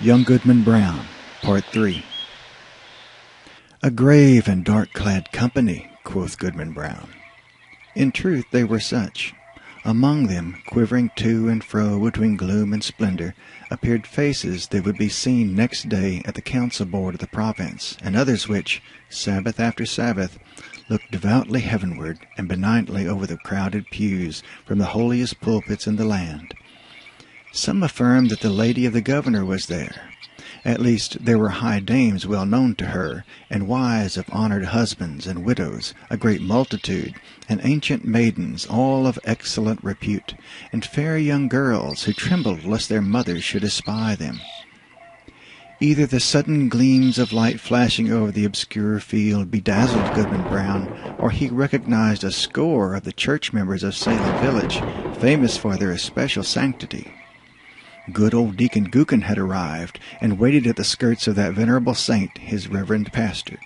Young Goodman Brown, Part 3. A grave and dark-clad company, quoth Goodman Brown. In truth they were such. Among them, quivering to and fro between gloom and splendor, appeared faces that would be seen next day at the council board of the province, and others which, Sabbath after Sabbath, looked devoutly heavenward and benignly over the crowded pews from the holiest pulpits in the land. Some affirmed that the lady of the governor was there. At least there were high dames well known to her, and wives of honored husbands and widows, a great multitude, and ancient maidens, all of excellent repute, and fair young girls who trembled lest their mothers should espy them. Either the sudden gleams of light flashing over the obscure field bedazzled Goodman Brown, or he recognized a score of the church members of Salem village, famous for their especial sanctity. Good old Deacon Gookin had arrived, and waited at the skirts of that venerable saint, his reverend pastor.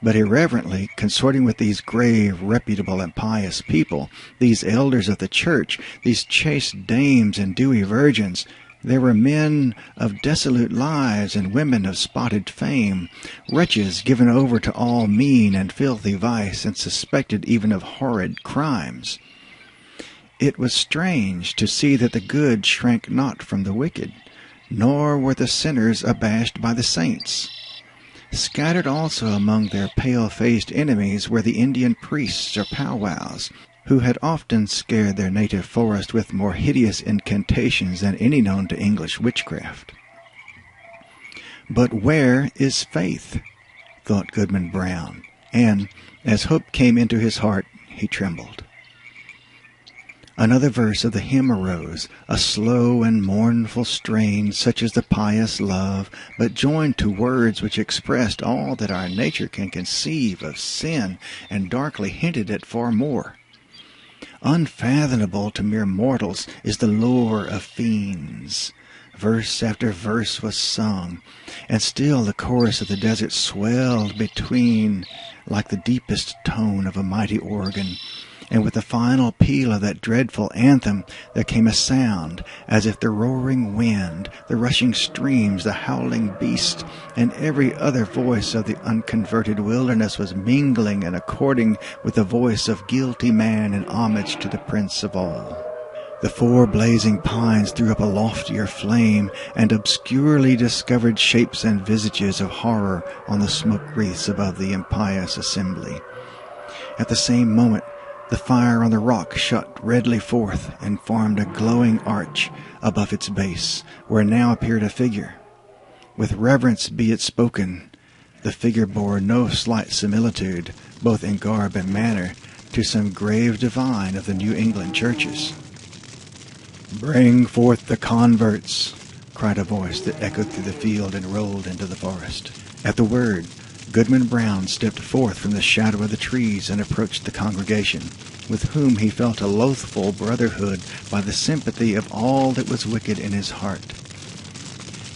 But irreverently, consorting with these grave, reputable, and pious people, these elders of the church, these chaste dames and dewy virgins, there were men of dissolute lives and women of spotted fame, wretches given over to all mean and filthy vice, and suspected even of horrid crimes. It was strange to see that the good shrank not from the wicked, nor were the sinners abashed by the saints. Scattered also among their pale-faced enemies were the Indian priests or powwows, who had often scared their native forest with more hideous incantations than any known to English witchcraft. But where is faith? Thought Goodman Brown, and, as hope came into his heart, he trembled. Another verse of the hymn arose, a slow and mournful strain such as the pious love, but joined to words which expressed all that our nature can conceive of sin, and darkly hinted at far more. Unfathomable to mere mortals is the lore of fiends. Verse after verse was sung, and still the chorus of the desert swelled between like the deepest tone of a mighty organ. And with the final peal of that dreadful anthem there came a sound, as if the roaring wind, the rushing streams, the howling beast, and every other voice of the unconverted wilderness was mingling and according with the voice of guilty man in homage to the Prince of all. The four blazing pines threw up a loftier flame, and obscurely discovered shapes and visages of horror on the smoke wreaths above the impious assembly. At the same moment, the fire on the rock shot redly forth and formed a glowing arch above its base, where now appeared a figure. With reverence be it spoken, the figure bore no slight similitude, both in garb and manner, to some grave divine of the New England churches. "Bring forth the converts!" cried a voice that echoed through the field and rolled into the forest. At the word, Goodman Brown stepped forth from the shadow of the trees and approached the congregation, with whom he felt a loathful brotherhood by the sympathy of all that was wicked in his heart.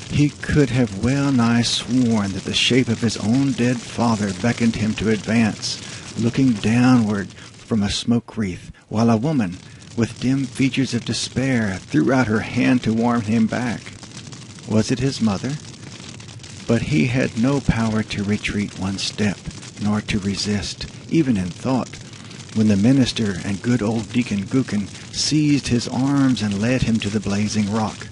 He could have well nigh sworn that the shape of his own dead father beckoned him to advance, looking downward from a smoke wreath, while a woman, with dim features of despair, threw out her hand to warm him back. Was it his mother? But he had no power to retreat one step, nor to resist, even in thought, when the minister and good old Deacon Gookin seized his arms and led him to the blazing rock.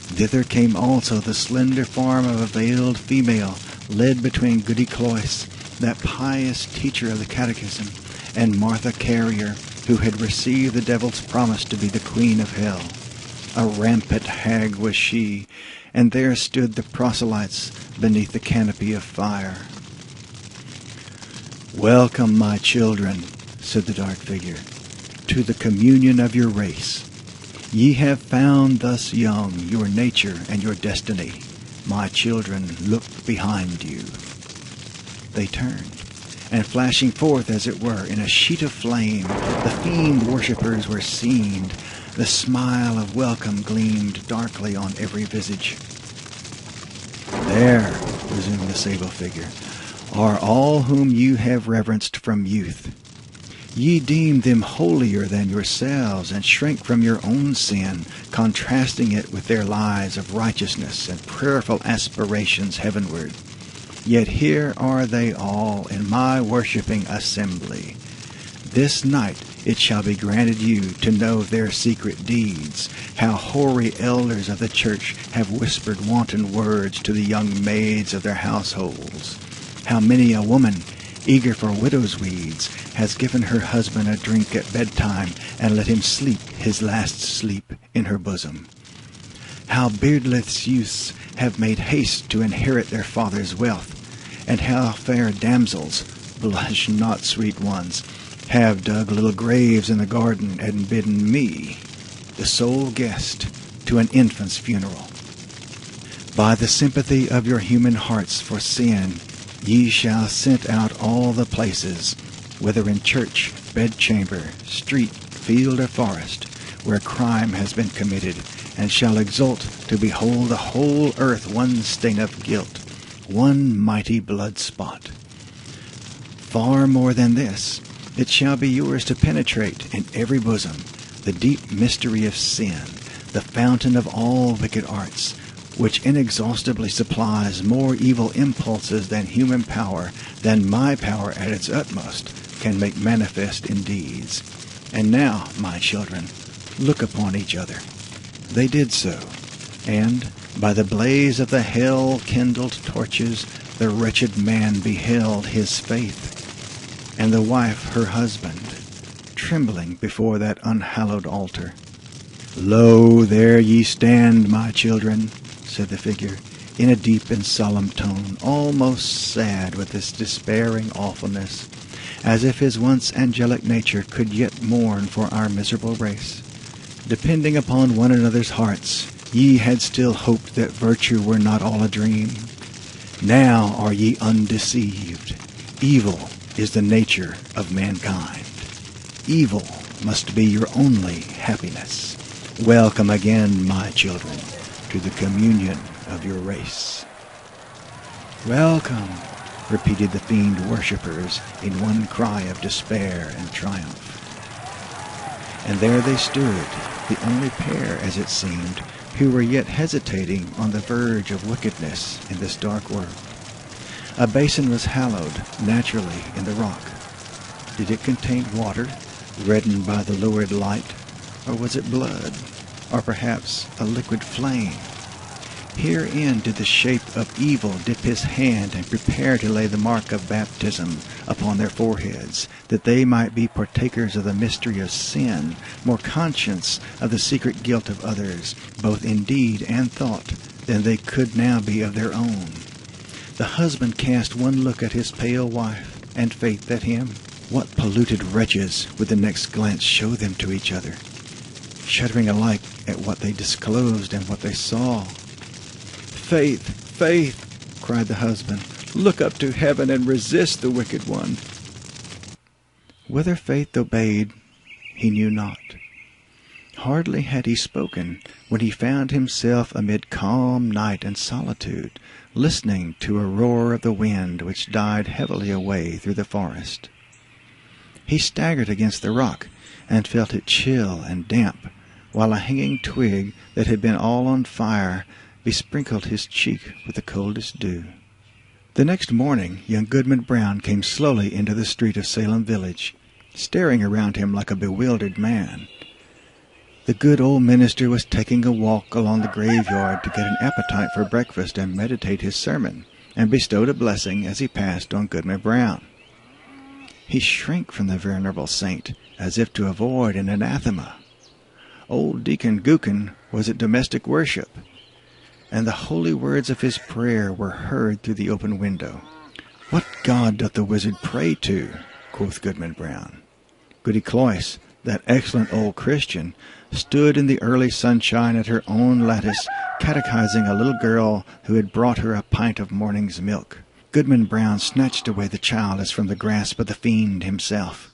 Thither came also the slender form of a veiled female, led between Goody Cloyce, that pious teacher of the catechism, and Martha Carrier, who had received the devil's promise to be the queen of hell. A rampant hag was she, and there stood the proselytes beneath the canopy of fire. "Welcome, my children," said the dark figure, "to the communion of your race. Ye have found thus young your nature and your destiny. My children, look behind you." They turned, and flashing forth, as it were, in a sheet of flame, the fiend worshippers were seen. The smile of welcome gleamed darkly on every visage. "There," resumed the sable figure, "are all whom you have reverenced from youth. Ye deem them holier than yourselves, and shrink from your own sin, contrasting it with their lives of righteousness and prayerful aspirations heavenward. Yet here are they all in my worshipping assembly. This night it shall be granted you to know their secret deeds, how hoary elders of the church have whispered wanton words to the young maids of their households, how many a woman, eager for widow's weeds, has given her husband a drink at bedtime and let him sleep his last sleep in her bosom. How beardless youths have made haste to inherit their father's wealth, and how fair damsels, blush not, sweet ones, have dug little graves in the garden and bidden me, the sole guest, to an infant's funeral. By the sympathy of your human hearts for sin, ye shall scent out all the places, whether in church, bedchamber, street, field, or forest, where crime has been committed, and shall exult to behold the whole earth one stain of guilt, one mighty blood spot. Far more than this, it shall be yours to penetrate in every bosom the deep mystery of sin, the fountain of all wicked arts, which inexhaustibly supplies more evil impulses than human power, than my power at its utmost can make manifest in deeds. And now, my children, look upon each other. They did so, and by the blaze of the hell-kindled torches the wretched man beheld his faith, and the wife her husband, trembling before that unhallowed altar. Lo, there ye stand, my children, said the figure, in a deep and solemn tone, almost sad with its despairing awfulness, as if his once angelic nature could yet mourn for our miserable race. Depending upon one another's hearts, ye had still hoped that virtue were not all a dream. Now are ye undeceived. Evil is the nature of mankind. Evil must be your only happiness. Welcome again, my children, to the communion of your race. Welcome, repeated the fiend worshippers in one cry of despair and triumph. And there they stood, the only pair, as it seemed, who were yet hesitating on the verge of wickedness in this dark world. A basin was hallowed naturally in the rock. Did it contain water, reddened by the lurid light, or was it blood, or perhaps a liquid flame? Herein did the shape of evil dip his hand and prepare to lay the mark of baptism upon their foreheads, that they might be partakers of the mystery of sin, more conscious of the secret guilt of others, both in deed and thought, than they could now be of their own. The husband cast one look at his pale wife, and faith at him. What polluted wretches would the next glance show them to each other, shuddering alike at what they disclosed and what they saw. Faith, faith, cried the husband, look up to heaven and resist the wicked one. Whether faith obeyed, he knew not. Hardly had he spoken when he found himself amid calm night and solitude, listening to a roar of the wind which died heavily away through the forest. He staggered against the rock and felt it chill and damp, while a hanging twig that had been all on fire besprinkled his cheek with the coldest dew. The next morning, young Goodman Brown came slowly into the street of Salem village, staring around him like a bewildered man. The good old minister was taking a walk along the graveyard to get an appetite for breakfast and meditate his sermon, and bestowed a blessing as he passed on Goodman Brown. He shrank from the venerable saint, as if to avoid an anathema. Old Deacon Gookin was at domestic worship, and the holy words of his prayer were heard through the open window. What God doth the wizard pray to? Quoth Goodman Brown. Goody Cloyce, that excellent old Christian, stood in the early sunshine at her own lattice, catechizing a little girl who had brought her a pint of morning's milk. Goodman Brown snatched away the child as from the grasp of the fiend himself.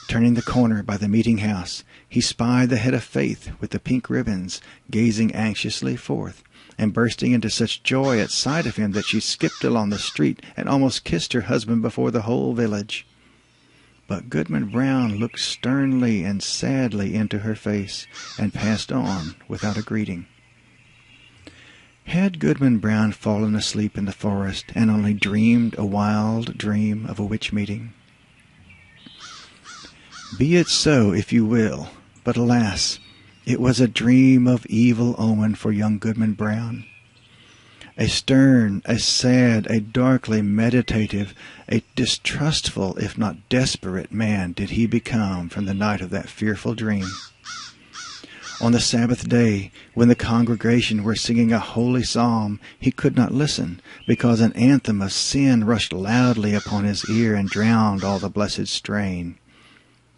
Turning the corner by the meeting house, he spied the head of Faith with the pink ribbons, gazing anxiously forth, and bursting into such joy at sight of him that she skipped along the street and almost kissed her husband before the whole village. But Goodman Brown looked sternly and sadly into her face and passed on without a greeting. Had Goodman Brown fallen asleep in the forest and only dreamed a wild dream of a witch meeting? Be it so, if you will, but alas, it was a dream of evil omen for young Goodman Brown. A stern, a sad, a darkly meditative, a distrustful, if not desperate man did he become from the night of that fearful dream. On the Sabbath day, when the congregation were singing a holy psalm, he could not listen, because an anthem of sin rushed loudly upon his ear and drowned all the blessed strain.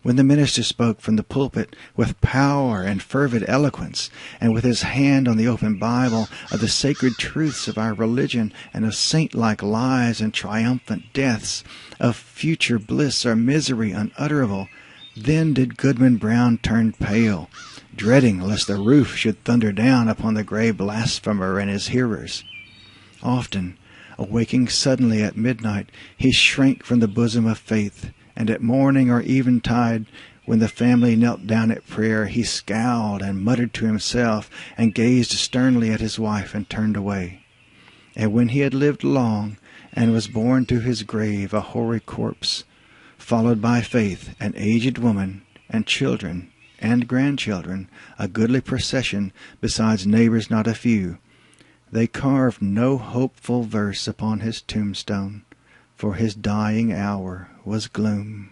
When the minister spoke from the pulpit with power and fervid eloquence, and with his hand on the open Bible, of the sacred truths of our religion, and of saint-like lives and triumphant deaths, of future bliss or misery unutterable, then did Goodman Brown turn pale, dreading lest the roof should thunder down upon the grey blasphemer and his hearers. Often, awaking suddenly at midnight, he shrank from the bosom of faith, and at morning or eventide, when the family knelt down at prayer, he scowled and muttered to himself, and gazed sternly at his wife, and turned away. And when he had lived long, and was borne to his grave a hoary corpse, followed by faith, an aged woman, and children, and grandchildren, a goodly procession, besides neighbors not a few, they carved no hopeful verse upon his tombstone, for his dying hour was gloom.